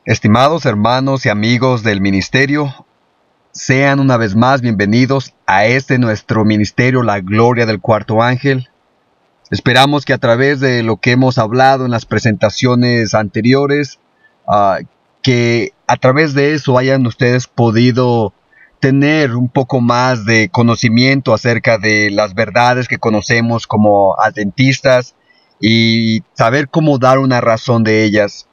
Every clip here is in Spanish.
Estimados hermanos y amigos del ministerio, sean una vez más bienvenidos a este nuestro ministerio, La Gloria del Cuarto Ángel. Esperamos que a través de lo que hemos hablado en las presentaciones anteriores, que a través de eso hayan ustedes podido tener un poco más de conocimiento acerca de las verdades que conocemos como adventistas y saber cómo dar una razón de ellas.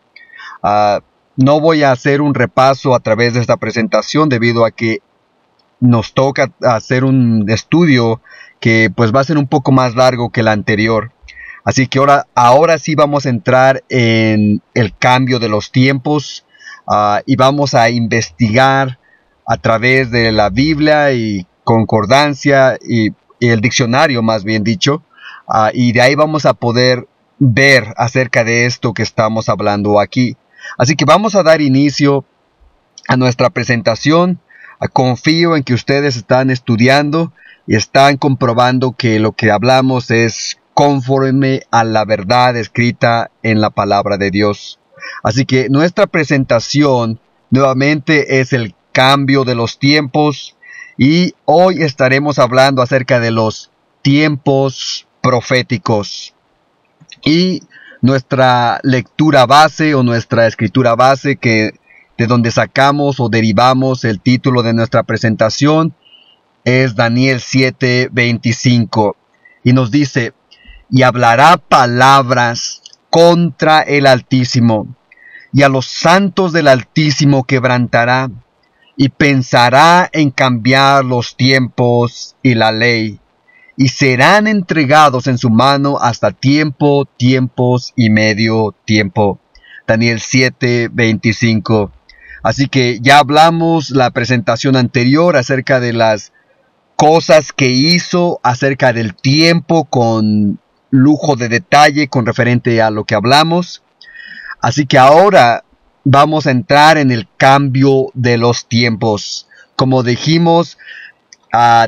No voy a hacer un repaso a través de esta presentación debido a que nos toca hacer un estudio que pues va a ser un poco más largo que el anterior. Así que ahora sí vamos a entrar en el cambio de los tiempos y vamos a investigar a través de la Biblia y concordancia y el diccionario, más bien dicho, y de ahí vamos a poder ver acerca de esto que estamos hablando aquí. Así que vamos a dar inicio a nuestra presentación. Confío en que ustedes están estudiando y están comprobando que lo que hablamos es conforme a la verdad escrita en la palabra de Dios. Así que nuestra presentación nuevamente es el cambio de los tiempos y hoy estaremos hablando acerca de los tiempos proféticos. Y nuestra lectura base o nuestra escritura base de donde sacamos o derivamos el título de nuestra presentación es Daniel 7:25 y nos dice: y hablará palabras contra el Altísimo, y a los santos del Altísimo quebrantará, y pensará en cambiar los tiempos y la ley, y serán entregados en su mano hasta tiempos y medio tiempo. Daniel 7:25. Así que ya hablamos la presentación anterior acerca de las cosas que hizo, acerca del tiempo con lujo de detalle con referente a lo que hablamos. Así que ahora vamos a entrar en el cambio de los tiempos. Como dijimos,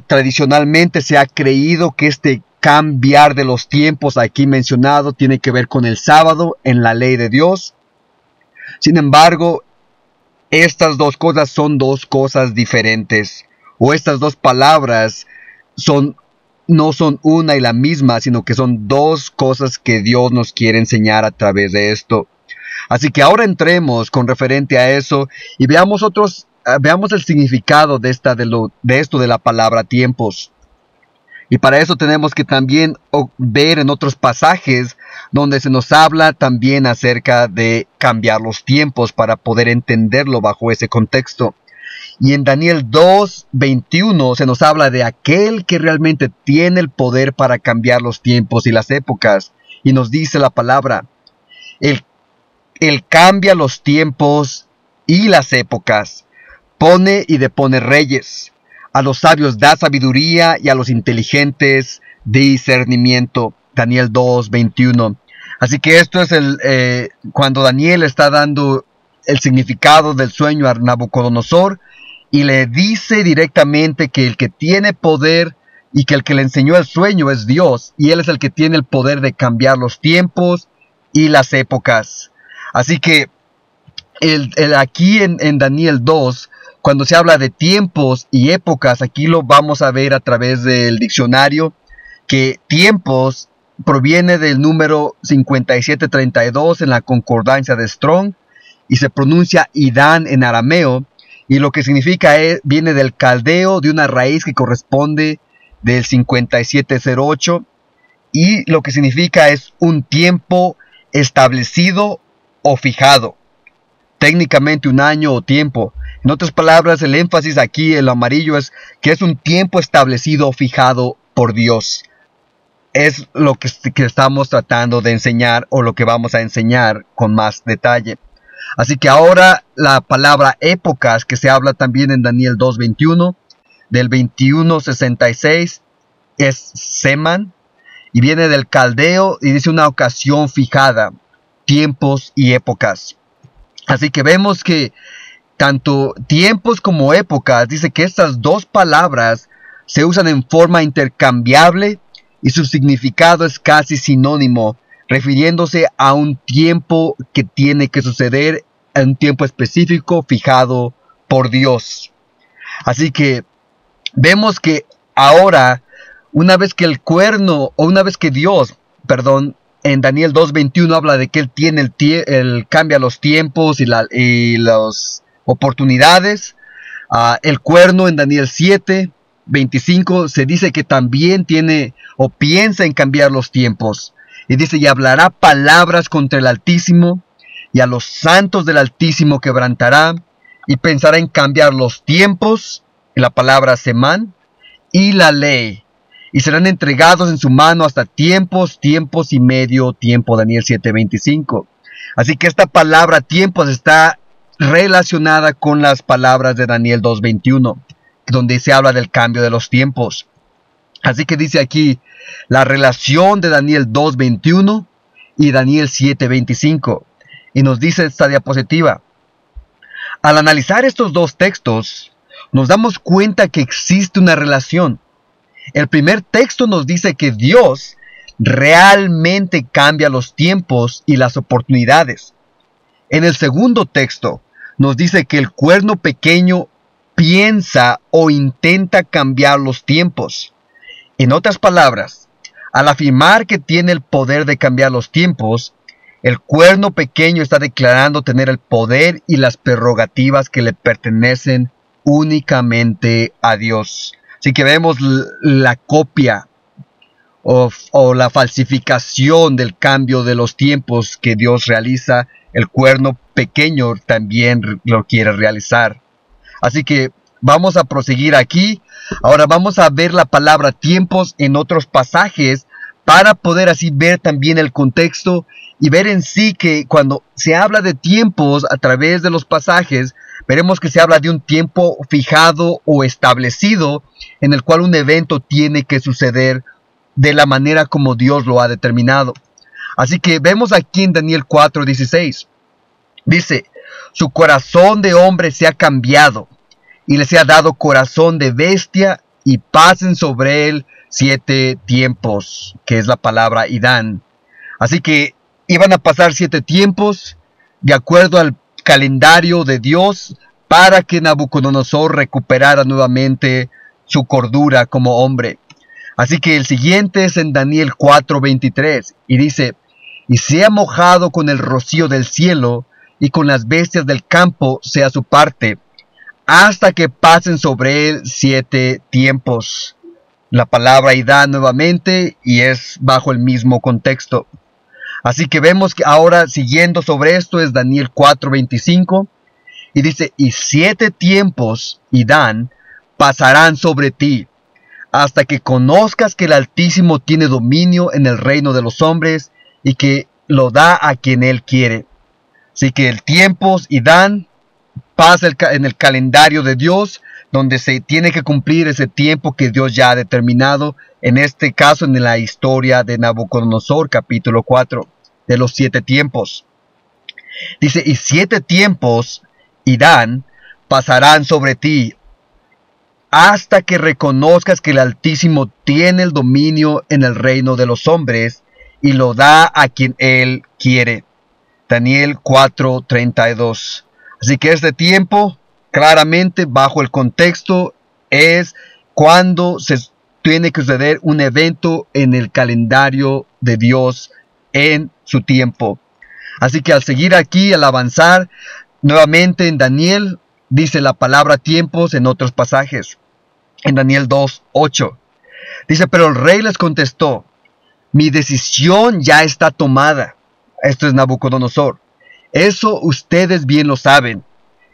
tradicionalmente se ha creído que este cambiar de los tiempos aquí mencionado tiene que ver con el sábado en la ley de Dios. Sin embargo, estas dos cosas son dos cosas diferentes, o estas dos palabras no son una y la misma, sino que son dos cosas que Dios nos quiere enseñar a través de esto. Así que ahora entremos con referente a eso y veamos el significado de esto de la palabra tiempos. Y para eso tenemos que también ver en otros pasajes donde se nos habla también acerca de cambiar los tiempos para poder entenderlo bajo ese contexto. Y en Daniel 2:21 se nos habla de aquel que realmente tiene el poder para cambiar los tiempos y las épocas. Y nos dice la palabra: Él cambia los tiempos y las épocas, pone y depone reyes. A los sabios da sabiduría y a los inteligentes discernimiento. Daniel 2:21. Así que esto es cuando Daniel está dando el significado del sueño a Nabucodonosor y le dice directamente que el que tiene poder y que el que le enseñó el sueño es Dios, y él es el que tiene el poder de cambiar los tiempos y las épocas. Así que aquí en Daniel 2, cuando se habla de tiempos y épocas, aquí lo vamos a ver a través del diccionario, que tiempos proviene del número 5732 en la concordancia de Strong, y se pronuncia Idán en arameo, y lo que significa viene del caldeo, de una raíz que corresponde del 5708, y lo que significa es un tiempo establecido o fijado, técnicamente un año o tiempo. En otras palabras, el énfasis aquí en lo amarillo es que es un tiempo establecido o fijado por Dios. Es lo que estamos tratando de enseñar, o lo que vamos a enseñar con más detalle. Así que ahora la palabra épocas, que se habla también en Daniel 2:21, del 21:66, es Seman, y viene del caldeo y dice una ocasión fijada, tiempos y épocas. Así que vemos que tanto tiempos como épocas, dice que estas dos palabras se usan en forma intercambiable y su significado es casi sinónimo, refiriéndose a un tiempo que tiene que suceder un tiempo específico fijado por Dios. Así que vemos que ahora, una vez que Dios, en Daniel 2:21 habla de que Él tiene Él cambia los tiempos y las oportunidades. El cuerno en Daniel 7:25 se dice que también tiene o piensa en cambiar los tiempos. Y dice, y hablará palabras contra el Altísimo, y a los santos del Altísimo quebrantará, y pensará en cambiar los tiempos, y la palabra semán, y la ley, y serán entregados en su mano hasta tiempos y medio tiempo. Daniel 7:25. Así que esta palabra tiempos está relacionada con las palabras de Daniel 2:21, donde se habla del cambio de los tiempos. Así que dice aquí la relación de Daniel 2:21 y Daniel 7:25. Y nos dice esta diapositiva: al analizar estos dos textos, nos damos cuenta que existe una relación. El primer texto nos dice que Dios realmente cambia los tiempos y las oportunidades. En el segundo texto nos dice que el cuerno pequeño piensa o intenta cambiar los tiempos. En otras palabras, al afirmar que tiene el poder de cambiar los tiempos, el cuerno pequeño está declarando tener el poder y las prerrogativas que le pertenecen únicamente a Dios. Así que vemos la copia o la falsificación del cambio de los tiempos que Dios realiza. El cuerno pequeño también lo quiere realizar. Así que vamos a proseguir aquí. Ahora vamos a ver la palabra tiempos en otros pasajes para poder así ver también el contexto y ver en sí que cuando se habla de tiempos a través de los pasajes, veremos que se habla de un tiempo fijado o establecido en el cual un evento tiene que suceder de la manera como Dios lo ha determinado. Así que vemos aquí en Daniel 4:16. Dice, su corazón de hombre se ha cambiado y les ha dado corazón de bestia, y pasen sobre él 7 tiempos, que es la palabra Idán. Así que iban a pasar 7 tiempos de acuerdo al calendario de Dios para que Nabucodonosor recuperara nuevamente su cordura como hombre. Así que el siguiente es en Daniel 4:23 y dice, y sea mojado con el rocío del cielo y con las bestias del campo sea su parte, hasta que pasen sobre él 7 tiempos. La palabra Idán nuevamente y es bajo el mismo contexto. Así que vemos que ahora siguiendo sobre esto es Daniel 4:25 y dice, y 7 tiempos, Idán, pasarán sobre ti, hasta que conozcas que el Altísimo tiene dominio en el reino de los hombres y que lo da a quien él quiere. Así que el tiempos, Idán, pasa en el calendario de Dios, donde se tiene que cumplir ese tiempo que Dios ya ha determinado, en este caso en la historia de Nabucodonosor, capítulo 4, de los 7 tiempos. Dice, y 7 tiempos, Idán, pasarán sobre ti, hasta que reconozcas que el Altísimo tiene el dominio en el reino de los hombres, y lo da a quien él quiere. Daniel 4:32. Así que este tiempo, claramente bajo el contexto, es cuando se tiene que suceder un evento en el calendario de Dios en su tiempo. Así que al seguir aquí, al avanzar, nuevamente en Daniel, dice la palabra tiempos en otros pasajes. En Daniel 2:8. Dice, pero el rey les contestó, mi decisión ya está tomada. Esto es Nabucodonosor. Eso ustedes bien lo saben,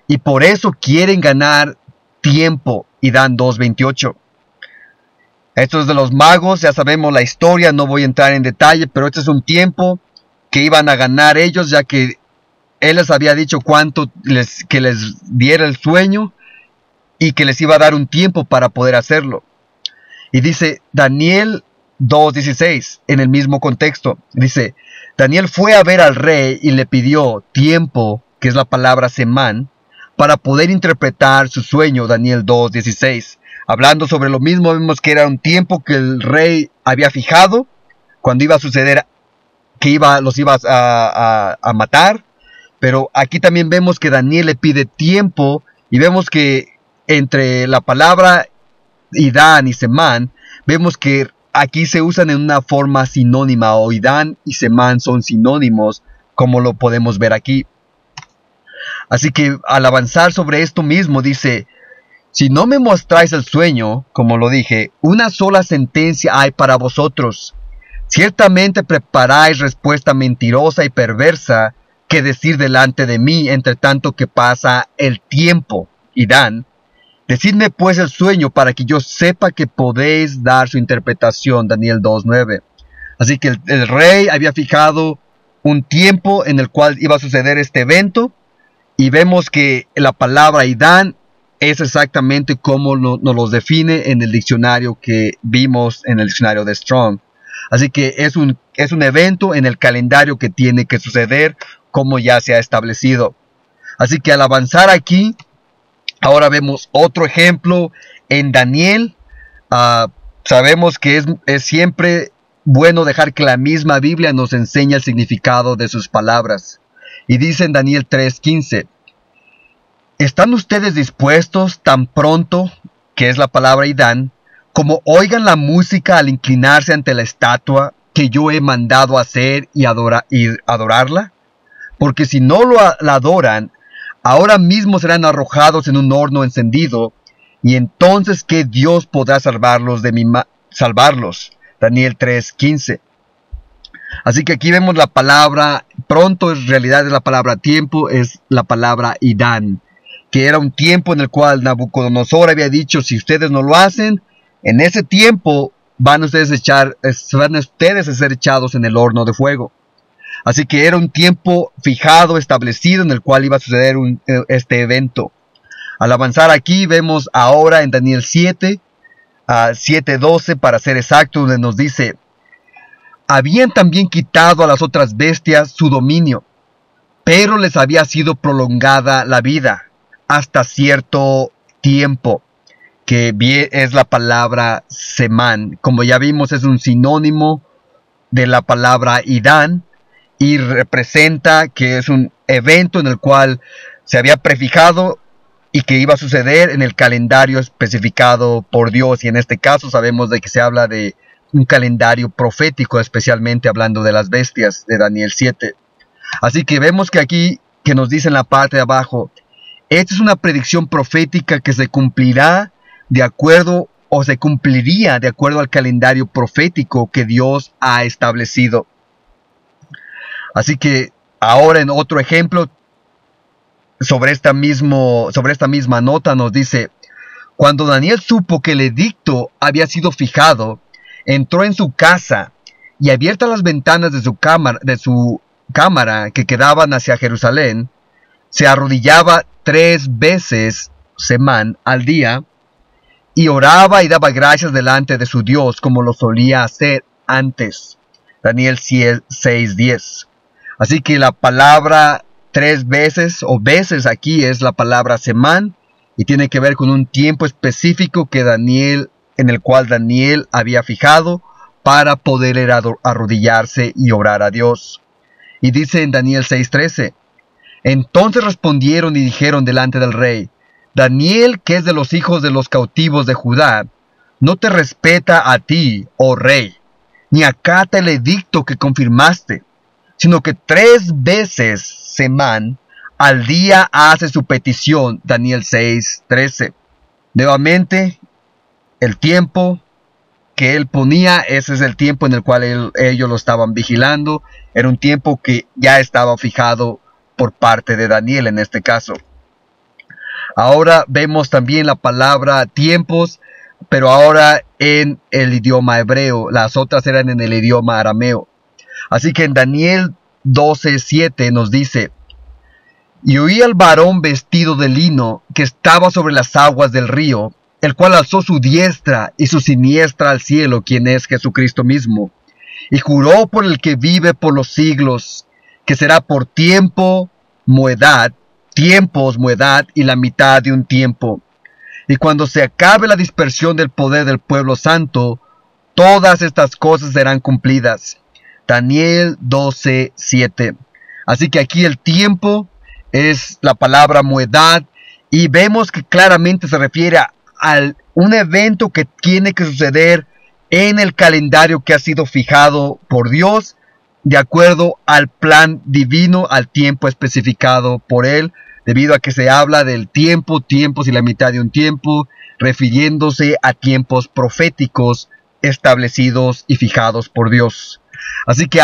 y por eso quieren ganar tiempo. Y dan 2:28. Esto es de los magos, ya sabemos la historia, no voy a entrar en detalle, pero este es un tiempo que iban a ganar ellos, ya que él les había dicho que les diera el sueño y que les iba a dar un tiempo para poder hacerlo. Y dice Daniel 2:16, en el mismo contexto, dice, Daniel fue a ver al rey y le pidió tiempo, que es la palabra semán, para poder interpretar su sueño. Daniel 2:16. Hablando sobre lo mismo, vemos que era un tiempo que el rey había fijado, cuando iba a suceder que los iba a matar, Pero aquí también vemos que Daniel le pide tiempo y vemos que entre la palabra Idán y Semán, vemos que aquí se usan en una forma sinónima, o Idán y Semán son sinónimos, como lo podemos ver aquí. Así que al avanzar sobre esto mismo dice, si no me mostráis el sueño, como lo dije, una sola sentencia hay para vosotros. Ciertamente preparáis respuesta mentirosa y perversa que decir delante de mí, entre tanto que pasa el tiempo. Idán, decidme pues el sueño para que yo sepa que podéis dar su interpretación. Daniel 2:9. Así que el rey había fijado un tiempo en el cual iba a suceder este evento, y vemos que la palabra Idán es exactamente como nos los define en el diccionario que vimos en el diccionario de Strong. Así que es un evento en el calendario que tiene que suceder como ya se ha establecido. Así que al avanzar aquí, ahora vemos otro ejemplo en Daniel. Sabemos que es siempre bueno dejar que la misma Biblia nos enseñe el significado de sus palabras. Y dice en Daniel 3:15, ¿están ustedes dispuestos tan pronto, que es la palabra Idán, como oigan la música al inclinarse ante la estatua que yo he mandado hacer y adorarla? Porque si no la adoran, ahora mismo serán arrojados en un horno encendido, y entonces ¿qué Dios podrá salvarlos de salvarlos? Daniel 3:15. Así que aquí vemos la palabra pronto, en realidad es la palabra tiempo, es la palabra Idán, que era un tiempo en el cual Nabucodonosor había dicho, si ustedes no lo hacen, en ese tiempo van ustedes a ser echados en el horno de fuego. Así que era un tiempo fijado, establecido, en el cual iba a suceder este evento. Al avanzar aquí vemos ahora en Daniel 7:12 para ser exacto, donde nos dice, habían también quitado a las otras bestias su dominio, pero les había sido prolongada la vida hasta cierto tiempo, que es la palabra Semán. Como ya vimos, es un sinónimo de la palabra Idán, y representa que es un evento en el cual se había prefijado y que iba a suceder en el calendario especificado por Dios. Y en este caso sabemos de que se habla de un calendario profético, especialmente hablando de las bestias de Daniel 7. Así que vemos que aquí, que nos dice en la parte de abajo, esta es una predicción profética que se cumplirá de acuerdo, o se cumpliría de acuerdo al calendario profético que Dios ha establecido. Así que ahora en otro ejemplo, sobre esta misma nota nos dice, cuando Daniel supo que el edicto había sido fijado, entró en su casa y abiertas las ventanas de su cámara que quedaban hacia Jerusalén, se arrodillaba 3 veces semán al día y oraba y daba gracias delante de su Dios como lo solía hacer antes. Daniel 6:10. Así que la palabra 3 veces o veces aquí es la palabra semán, y tiene que ver con un tiempo específico en el cual Daniel había fijado para poder arrodillarse y orar a Dios. Y dice en Daniel 6:13, entonces respondieron y dijeron delante del rey, Daniel, que es de los hijos de los cautivos de Judá, no te respeta a ti, oh rey, ni acata el edicto que confirmaste, sino que 3 veces semán al día hace su petición. Daniel 6:13. Nuevamente, el tiempo que él ponía, ese es el tiempo en el cual ellos lo estaban vigilando. Era un tiempo que ya estaba fijado por parte de Daniel en este caso. Ahora vemos también la palabra tiempos, pero ahora en el idioma hebreo. Las otras eran en el idioma arameo. Así que en Daniel 12:7 nos dice, y oí al varón vestido de lino que estaba sobre las aguas del río, el cual alzó su diestra y su siniestra al cielo, quien es Jesucristo mismo, y juró por el que vive por los siglos, que será por tiempos, moedad, y la mitad de un tiempo. Y cuando se acabe la dispersión del poder del pueblo santo, todas estas cosas serán cumplidas. Daniel 12:7. Así que aquí el tiempo es la palabra moedad, y vemos que claramente se refiere a un evento que tiene que suceder en el calendario que ha sido fijado por Dios, de acuerdo al plan divino, al tiempo especificado por Él, debido a que se habla del tiempo, tiempos y la mitad de un tiempo, refiriéndose a tiempos proféticos establecidos y fijados por Dios. Así que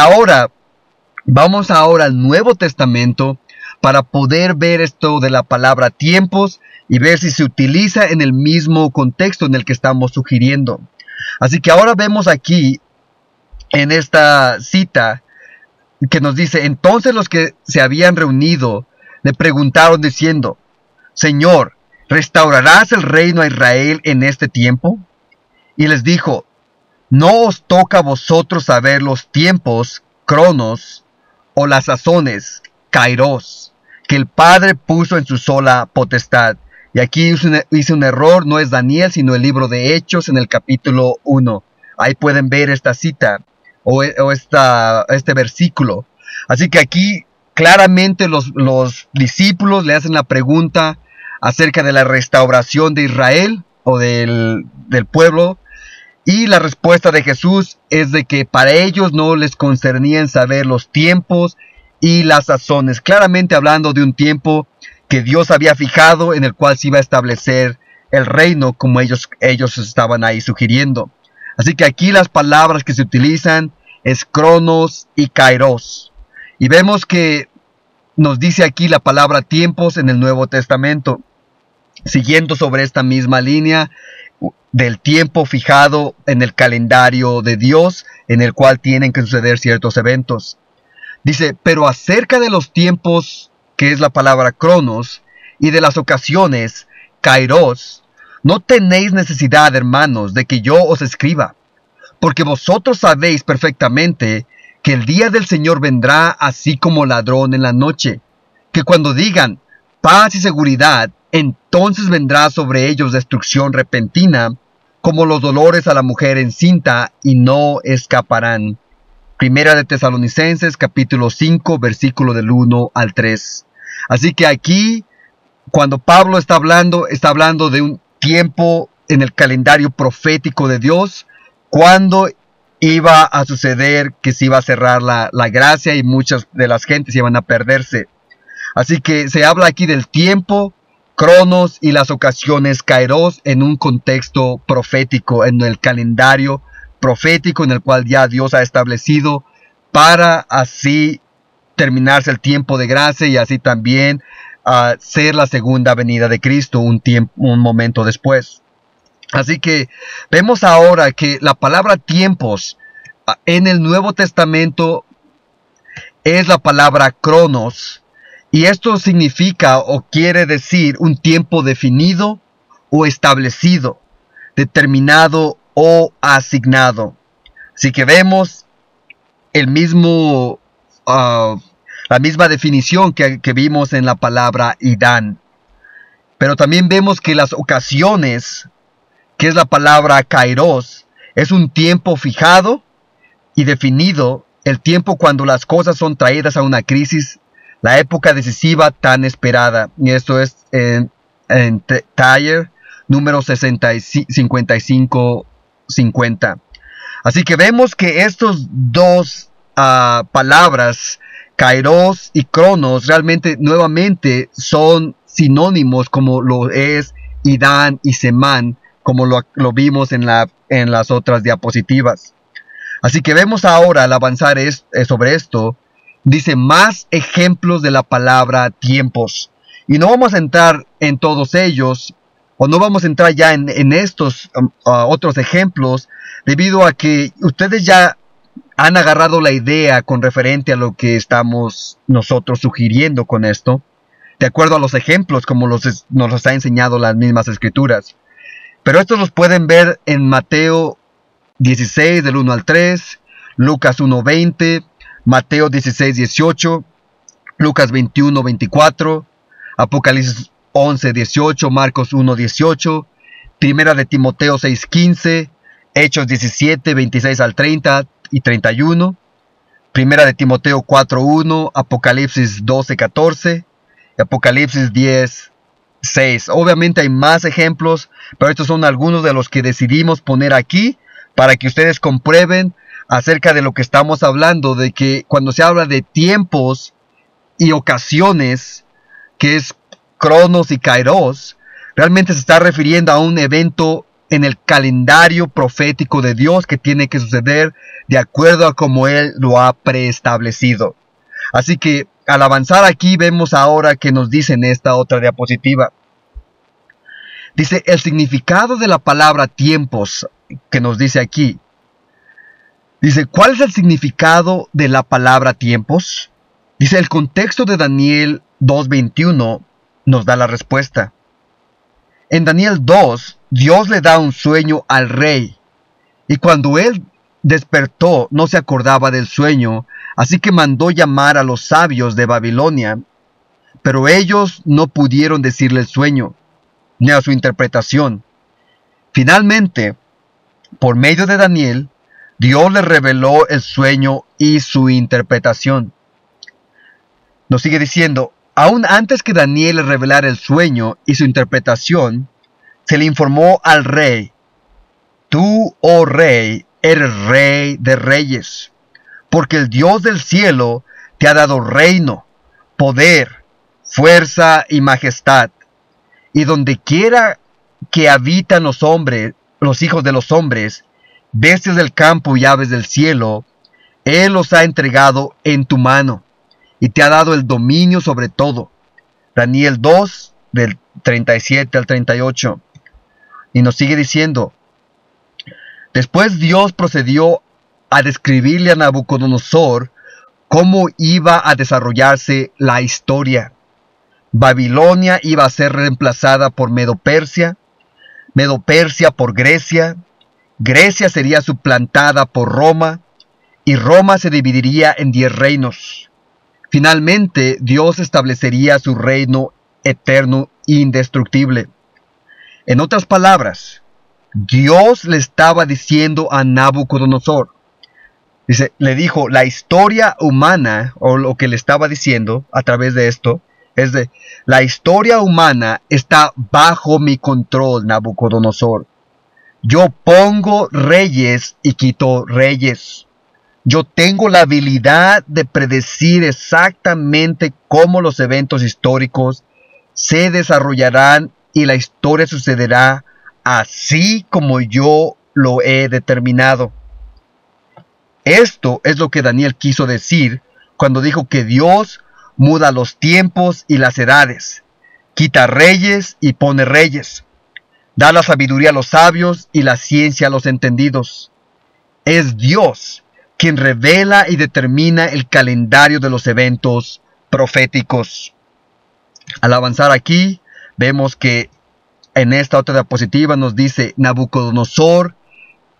vamos ahora al Nuevo Testamento para poder ver esto de la palabra tiempos y ver si se utiliza en el mismo contexto en el que estamos sugiriendo. Así que ahora vemos aquí en esta cita que nos dice: entonces los que se habían reunido le preguntaron diciendo: Señor, ¿restaurarás el reino a Israel en este tiempo? Y les dijo: no os toca a vosotros saber los tiempos, cronos, o las sazones, kairos, que el Padre puso en su sola potestad. Y aquí hice un error, no es Daniel, sino el libro de Hechos en el capítulo 1. Ahí pueden ver esta cita o este versículo. Así que aquí claramente los discípulos le hacen la pregunta acerca de la restauración de Israel o del pueblo. Y la respuesta de Jesús es de que para ellos no les concernía en saber los tiempos y las sazones. Claramente hablando de un tiempo que Dios había fijado en el cual se iba a establecer el reino, como ellos estaban ahí sugiriendo. Así que aquí las palabras que se utilizan es cronos y kairos. Y vemos que nos dice aquí la palabra tiempos en el Nuevo Testamento, siguiendo sobre esta misma línea del tiempo fijado en el calendario de Dios, en el cual tienen que suceder ciertos eventos. Dice: pero acerca de los tiempos, que es la palabra cronos, y de las ocasiones, kairos, no tenéis necesidad, hermanos, de que yo os escriba, porque vosotros sabéis perfectamente que el día del Señor vendrá así como ladrón en la noche, que cuando digan paz y seguridad, entonces vendrá sobre ellos destrucción repentina, como los dolores a la mujer encinta, y no escaparán. Primera de Tesalonicenses, capítulo 5, versículo del 1 al 3. Así que aquí, cuando Pablo está hablando de un tiempo en el calendario profético de Dios, cuando iba a suceder que se iba a cerrar la gracia y muchas de las gentes iban a perderse. Así que se habla aquí del tiempo, cronos, y las ocasiones, kairos, en un contexto profético, en el calendario profético en el cual ya Dios ha establecido para así terminarse el tiempo de gracia y así también ser la segunda venida de Cristo un momento después. Así que vemos ahora que la palabra tiempos en el Nuevo Testamento es la palabra cronos, y esto significa o quiere decir un tiempo definido o establecido, determinado o asignado. Así que vemos la misma definición que vimos en la palabra idán. Pero también vemos que las ocasiones, que es la palabra kairos, es un tiempo fijado y definido, el tiempo cuando las cosas son traídas a una crisis, la época decisiva tan esperada. Y esto es en Taller número 5550. Así que vemos que estos dos palabras, kairos y cronos, realmente nuevamente son sinónimos, como lo es idán y semán, como lo vimos en las otras diapositivas. Así que vemos ahora, al avanzar sobre esto, dice más ejemplos de la palabra tiempos. Y no vamos a entrar en todos ellos, o no vamos a entrar ya en estos otros ejemplos, debido a que ustedes ya han agarrado la idea con referente a lo que estamos nosotros sugiriendo con esto, de acuerdo a los ejemplos como nos los ha enseñado las mismas escrituras. Pero estos los pueden ver en Mateo 16 del 1 al 3, Lucas 1:20, Mateo 16:18, Lucas 21:24, Apocalipsis 11:18, Marcos 1:18, Primera de Timoteo 6:15, Hechos 17:26 al 30 y 31, Primera de Timoteo 4:1, Apocalipsis 12:14 y Apocalipsis 10:6. Obviamente hay más ejemplos, pero estos son algunos de los que decidimos poner aquí para que ustedes comprueben acerca de lo que estamos hablando, de que cuando se habla de tiempos y ocasiones, que es Cronos y Kairos, realmente se está refiriendo a un evento en el calendario profético de Dios que tiene que suceder de acuerdo a como Él lo ha preestablecido. Así que al avanzar aquí vemos ahora que nos dice en esta otra diapositiva. Dice el significado de la palabra tiempos, que nos dice aquí. Dice, ¿cuál es el significado de la palabra tiempos? Dice, el contexto de Daniel 2:21 nos da la respuesta. En Daniel 2, Dios le da un sueño al rey, y cuando él despertó no se acordaba del sueño, así que mandó llamar a los sabios de Babilonia, pero ellos no pudieron decirle el sueño, ni a su interpretación. Finalmente, por medio de Daniel, Dios le reveló el sueño y su interpretación. Nos sigue diciendo, aún antes que Daniel le revelara el sueño y su interpretación, se le informó al rey, tú, oh rey, eres rey de reyes, porque el Dios del cielo te ha dado reino, poder, fuerza y majestad, y donde quiera que habitan los hombres, los hijos de los hombres, bestias del campo y aves del cielo, Él los ha entregado en tu mano, y te ha dado el dominio sobre todo. Daniel 2, del 37 al 38. Y nos sigue diciendo, después Dios procedió a describirle a Nabucodonosor cómo iba a desarrollarse la historia. Babilonia iba a ser reemplazada por Medo-Persia, Medo-Persia por Grecia, Grecia sería suplantada por Roma, y Roma se dividiría en 10 reinos. Finalmente, Dios establecería su reino eterno e indestructible. En otras palabras, Dios le estaba diciendo a Nabucodonosor, le dijo, la historia humana, o lo que le estaba diciendo a través de esto, es de, la historia humana está bajo mi control, Nabucodonosor. Yo pongo reyes y quito reyes. Yo tengo la habilidad de predecir exactamente cómo los eventos históricos se desarrollarán y la historia sucederá así como yo lo he determinado. Esto es lo que Daniel quiso decir cuando dijo que Dios muda los tiempos y las edades, quita reyes y pone reyes, da la sabiduría a los sabios y la ciencia a los entendidos. Es Dios quien revela y determina el calendario de los eventos proféticos. Al avanzar aquí, vemos que en esta otra diapositiva nos dice Nabucodonosor,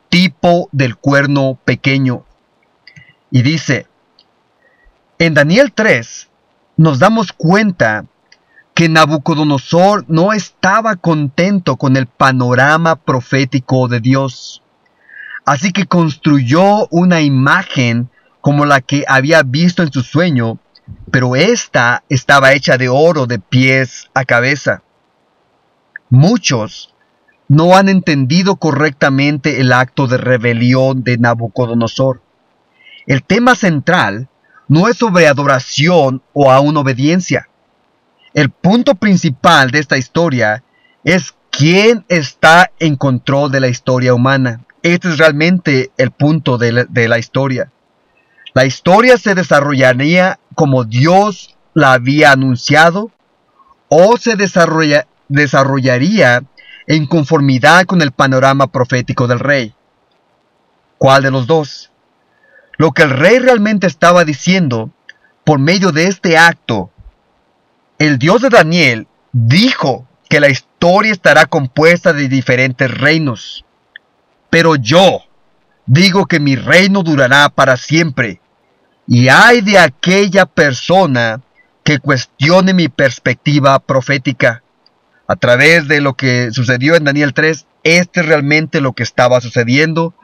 tipo del cuerno pequeño. Y dice, en Daniel 3 nos damos cuenta que Nabucodonosor no estaba contento con el panorama profético de Dios. Así que construyó una imagen como la que había visto en su sueño, pero esta estaba hecha de oro de pies a cabeza. Muchos no han entendido correctamente el acto de rebelión de Nabucodonosor. El tema central no es sobre adoración o aún obediencia. El punto principal de esta historia es quién está en control de la historia humana. Este es realmente el punto de la historia. La historia se desarrollaría como Dios la había anunciado o se desarrollaría en conformidad con el panorama profético del rey. ¿Cuál de los dos? Lo que el rey realmente estaba diciendo por medio de este acto, el Dios de Daniel dijo que la historia estará compuesta de diferentes reinos. Pero yo digo que mi reino durará para siempre. Y ay de aquella persona que cuestione mi perspectiva profética. A través de lo que sucedió en Daniel 3, este es realmente lo que estaba sucediendo.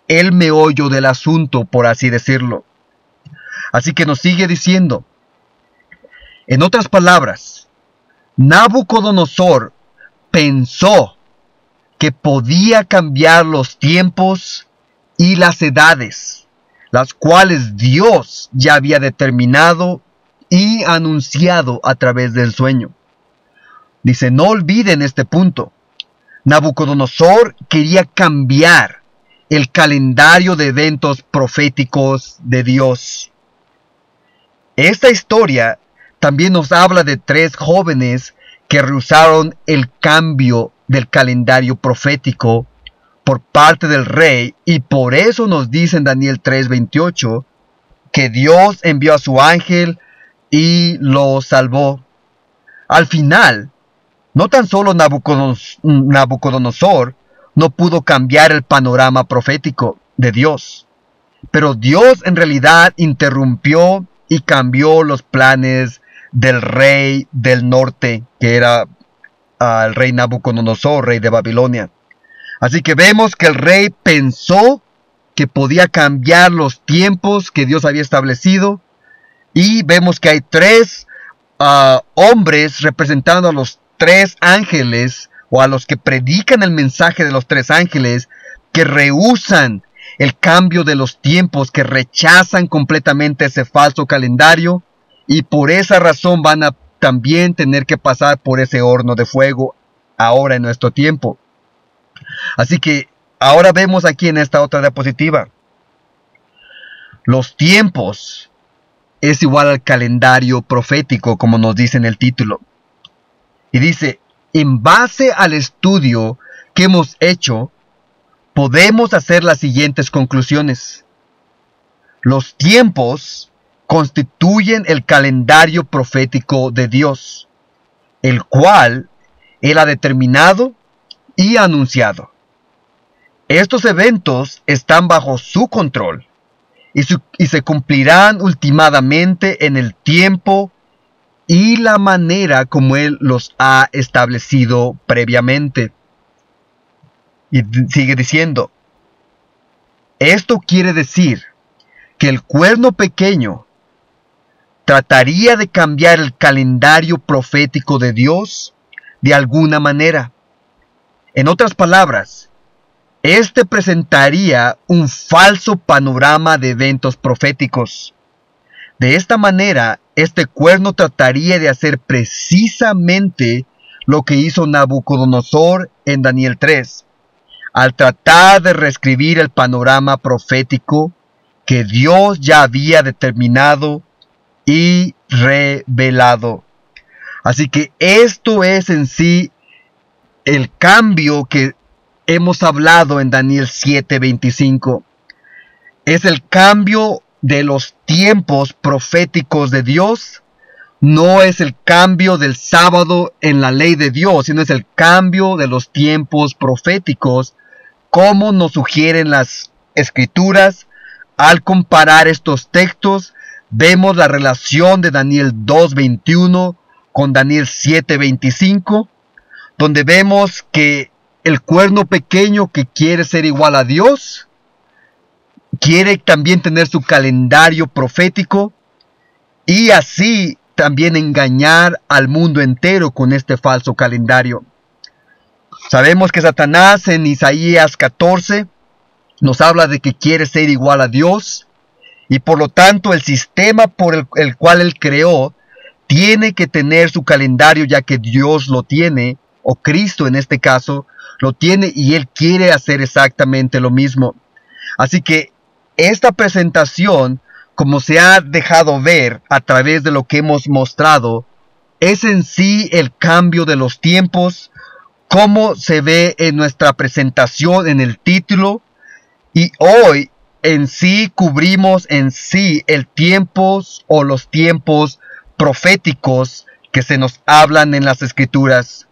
El meollo del asunto, por así decirlo. Así que nos sigue diciendo, en otras palabras, Nabucodonosor pensó que podía cambiar los tiempos y las edades, las cuales Dios ya había determinado y anunciado a través del sueño. Dice, no olviden este punto. Nabucodonosor quería cambiar el calendario de eventos proféticos de Dios. Esta historia también nos habla de 3 jóvenes que rehusaron el cambio del calendario profético por parte del rey, y por eso nos dice en Daniel 3:28 que Dios envió a su ángel y lo salvó. Al final, no tan solo Nabucodonosor no pudo cambiar el panorama profético de Dios, pero Dios en realidad interrumpió y cambió los planes del rey del norte, que era el rey Nabucodonosor, rey de Babilonia. Así que vemos que el rey pensó que podía cambiar los tiempos que Dios había establecido, y vemos que hay 3 hombres representando a los 3 ángeles, o a los que predican el mensaje de los 3 ángeles, que rehúsan el cambio de los tiempos, que rechazan completamente ese falso calendario, y por esa razón van a también tener que pasar por ese horno de fuego ahora en nuestro tiempo. Así que ahora vemos aquí en esta otra diapositiva, los tiempos es igual al calendario profético, como nos dice en el título. Y dice, en base al estudio que hemos hecho, podemos hacer las siguientes conclusiones. Los tiempos constituyen el calendario profético de Dios, el cual Él ha determinado y anunciado. Estos eventos están bajo su control y se cumplirán ultimadamente en el tiempo y la manera como Él los ha establecido previamente. Y sigue diciendo, esto quiere decir que el cuerno pequeño trataría de cambiar el calendario profético de Dios de alguna manera. En otras palabras, este presentaría un falso panorama de eventos proféticos. De esta manera, este cuerno trataría de hacer precisamente lo que hizo Nabucodonosor en Daniel 3, al tratar de reescribir el panorama profético que Dios ya había determinado y revelado. Así que esto es en sí el cambio que hemos hablado en Daniel 7:25. Es el cambio de los tiempos proféticos de Dios. No es el cambio del sábado en la ley de Dios, sino es el cambio de los tiempos proféticos, como nos sugieren las Escrituras. Al comparar estos textos, vemos la relación de Daniel 2:21 con Daniel 7:25, donde vemos que el cuerno pequeño que quiere ser igual a Dios, quiere también tener su calendario profético y así también engañar al mundo entero con este falso calendario. Sabemos que Satanás en Isaías 14 nos habla de que quiere ser igual a Dios, y por lo tanto el sistema por el cual él creó tiene que tener su calendario, ya que Dios lo tiene, o Cristo en este caso lo tiene, y él quiere hacer exactamente lo mismo. Así que esta presentación, como se ha dejado ver a través de lo que hemos mostrado, es en sí el cambio de los tiempos, como se ve en nuestra presentación en el título. Y hoy en sí cubrimos en sí el tiempos o los tiempos proféticos que se nos hablan en las Escrituras.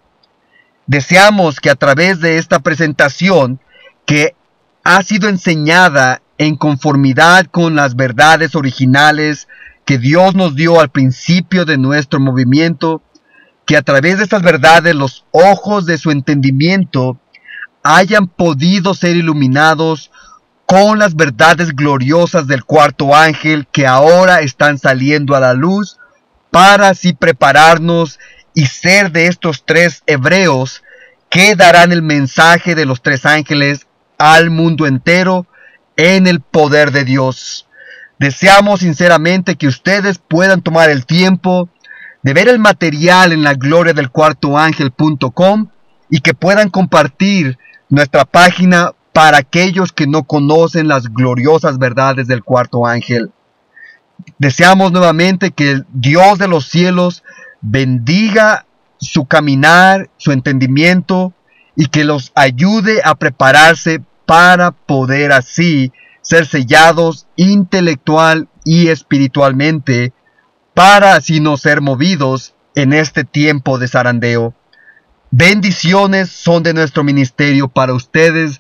Deseamos que a través de esta presentación, que ha sido enseñada en conformidad con las verdades originales que Dios nos dio al principio de nuestro movimiento, que a través de estas verdades los ojos de su entendimiento hayan podido ser iluminados con las verdades gloriosas del cuarto ángel que ahora están saliendo a la luz, para así prepararnos y ser de estos tres hebreos que darán el mensaje de los tres ángeles al mundo entero en el poder de Dios. Deseamos sinceramente que ustedes puedan tomar el tiempo de ver el material en la gloria del cuarto ángel.com y que puedan compartir nuestra página para aquellos que no conocen las gloriosas verdades del cuarto ángel. Deseamos nuevamente que el Dios de los cielos bendiga su caminar, su entendimiento, y que los ayude a prepararse para poder así ser sellados intelectual y espiritualmente, para así no ser movidos en este tiempo de zarandeo. Bendiciones son de nuestro ministerio para ustedes